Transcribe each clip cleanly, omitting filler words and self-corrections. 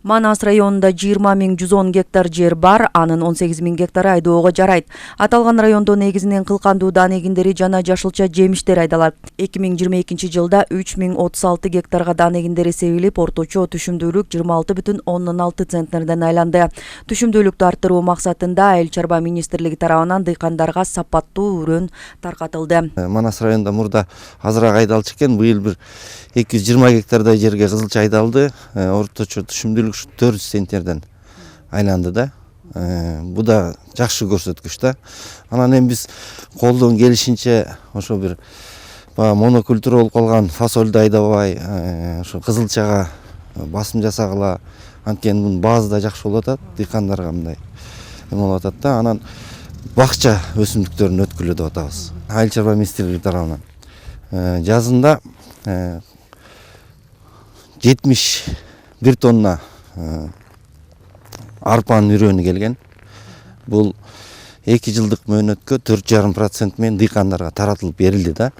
Манас районунда 20.110 гектар жер бар, анын 18.000 гектары айдоого жарайт. Аталган райондо негизинен кылкандуу даан эгиндери жана жашылча жемиштер айдалат. 2022 жылда 3036 гектарга даан эгиндери себилип, орточо түшүмдүүлүк 26,6 центнерден айланды. Түшүмдүүлүктү арттыруу максатында Айыл чарба министрлиги тарабынан дыйкандарга сапаттуу үрөн таркатылды. Манас районунда мурда азыраак айдалчу экен, быйыл бир 220 гектардай жерге кызылча айдалды. Орточо түшүмдүүлүк 400 центнерден айланды да. Бу да жакшы көрсөткүч да. Анан эми биз колдон келишинче ошо бир монокультура болуп калган фасолду айдабай, ошо кызылчага басым жасагыла. Анткени бунун баазы да жакшы болуп атат, дыйкандарга мындай болуп атат да. Анан бакча өсүмдүктөрүн өткүлө деп атабыз. Айыл чарба министрлиги тарабынан жазында 71 тонна арпанын үрөнү келген. Бул 2 жылдык мөөнөткө 4,5% менен дыйкандарга таратылып берилди да.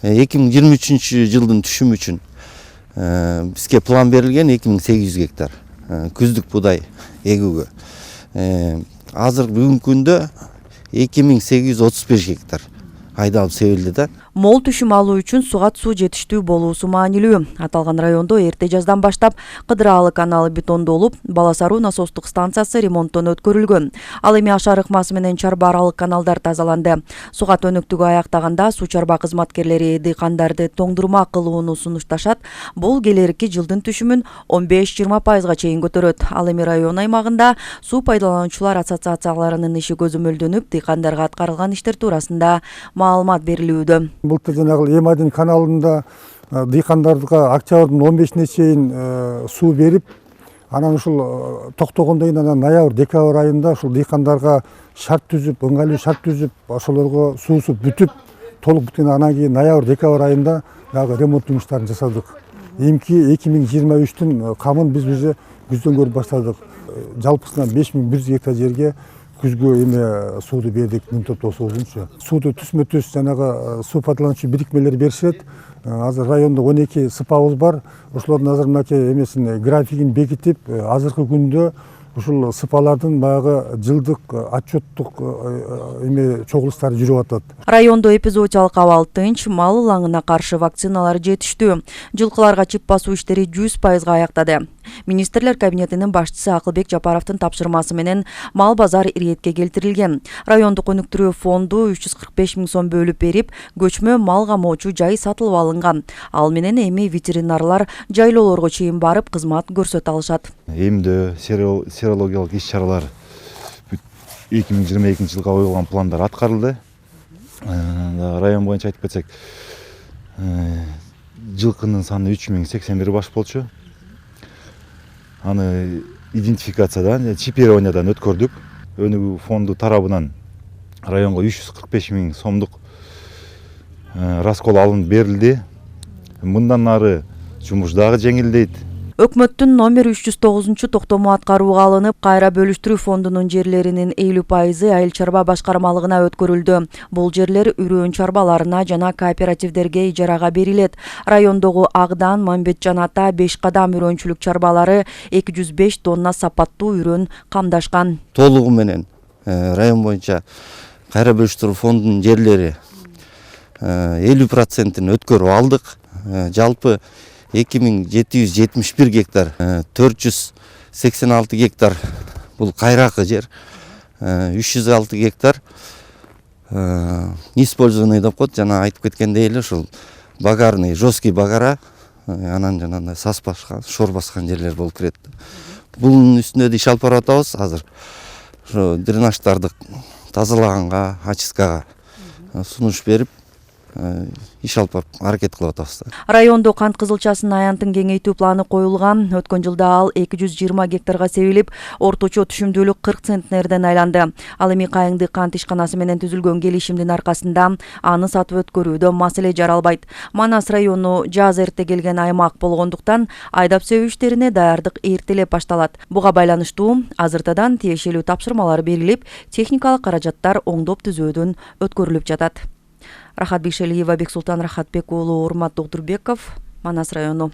2023 жылдын түшүмү үчүн бизге план берилген 2800 гектар күздүк будай эгүүгө. Азыр бүгүнкү күндө 2835 гектар айдалып себилди да. Мол түшүм алуу үчүн суга суу жетиштүү болуусу маанилүү. Аталган райондо эрте жаздан баштап Кыдыраалы каналы бетондолуп, Баласаруу насостук станциясы ремонттон өткөрүлгөн. Ал эми ашар ыкмасы менен чарба аралык каналдар тазаланды. Суга өнүктүгү аяктаганда суу чарба кызматкерлери дыйкандарды тоңдурма кылууну сунушташат. Бул келерки жылдын түшүмүн 15-20%га чейин көтөрөт. Ал эми район аймагында суу пайдалануучулар ассоциацияларынын иши көзөмөлдөнүп, дыйкандарга аткарылган иштер туурасында маалымат берилүүдө. Былтыр жанагы Эмадин каналында дыйкандарга октябрдын 15-ине чейин суу берип, анан ушул токтогондон кийин анан ноябрь-декабрь айында ушул дыйкандарга шарт түзүп, ыңгайлуу шарт түзүп, ошолорго суусу бүтүп, толук бүткөн анан кийин ноябрь-декабрь айында дагы ремонт жумуштарын жасадык. Эми 2023-түн камын биз уже күздөн көрүп баштадык. Жалпысынан 5100 гектар жерге күзгө эме сууду бердик, мын топтоо суусунчу. Сууду түзмө-түз жанагы суу пайдалануучу бирикмелер беришет. Азыр райондо 12 СПАбыз бар. Ошолордун азыр мынакей эмесин графигин бекитип, азыркы күндө ушул СПалардын баягы жылдык отчеттук эме чогулуштары жүрүп атат. Райондо эпизоотиялык абал тынч, мал ылаңына каршы вакциналар жетиштүү. Жылкыларга чип басуу иштери 100%га аяктады. Министрлер кабинетинин башчысы Акылбек Жапаровдун тапшырмасы менен мал базар иретке келтирилген. Райондук өнүктүрүү фонду 345 000 сом бөлүп берип, көчмө мал камоочу жай сатылып алынган. Ал менен эми ветеринарлар жайлоолорго чейин барып кызмат көрсөтө алышат. Эмдөө, серологиялык иш-чаралар 2022 жылга коюлган пландар аткарылды. Район боюнча айтып кетсек, жылкынын саны 3081 баш болчу. Аны идентификациядан, чипированиядан өткөрдүк. Өнүгүү фонду тарабынан районго 345 000 сомдук раскол алынып берилди. Мындан ары жумуш дагы жеңилдейт. Өкмөттүн номер 309 токтому аткарууга алынып, кайра бөлүштүрүү фондунун жерлеринин 50% айыл чарба башкармалыгына өткөрүлдү. Бул жерлер үрөөн чарбаларына жана кооперативдерге ижарага берилет. Райондогу Агдан, Мамбетжан ата 5 кадам үрөөнчүлүк чарбалары 205 тонна сапаттуу үрөөн камдашкан. Толугу менен район боюнча кайра бөлүштүрүү фондунун жерлери 50%-ин өткөрүп алдык. Жалпы 2771 гектар, 486 гектар бул кайракы жер, 306 гектар неиспользованный деп коет, жана айтып кеткендей эле ушул багарный, жесткий багара, анан жанагындай сас баскан, шор баскан жерлер болуп кирет. Бунун үстүндө иш алып барып атабыз азыр. Ошо дренаждарды тазалаганга, очисткага сунуш берип иш алып барып аракет кылып атабыз. Райондо кант кызылчасынын аянтын кеңейтүү планы коюлган. Өткөн жылда ал 220 гектарга себилип, орточо түшүмдүүлүк 40 центнерден айланды. Ал эми Кайыңды кант ишканасы менен түзүлгөн келишимдин аркасында аны сатып өткөрүүдө маселе жаралбайт. Манас району жаз эрте келген аймак болгондуктан айдап себүү иштерине даярдык эртелеп башталат. Буга байланыштуу азыртадан тиешелүү тапшырмалар берилип, техникалык каражаттар оңдоп түзөөдөн өткөрүлүп жатат. Рахат Бишелиева, Бексултан Рахатбек уулу, Урмат Доктурбеков, Манас району.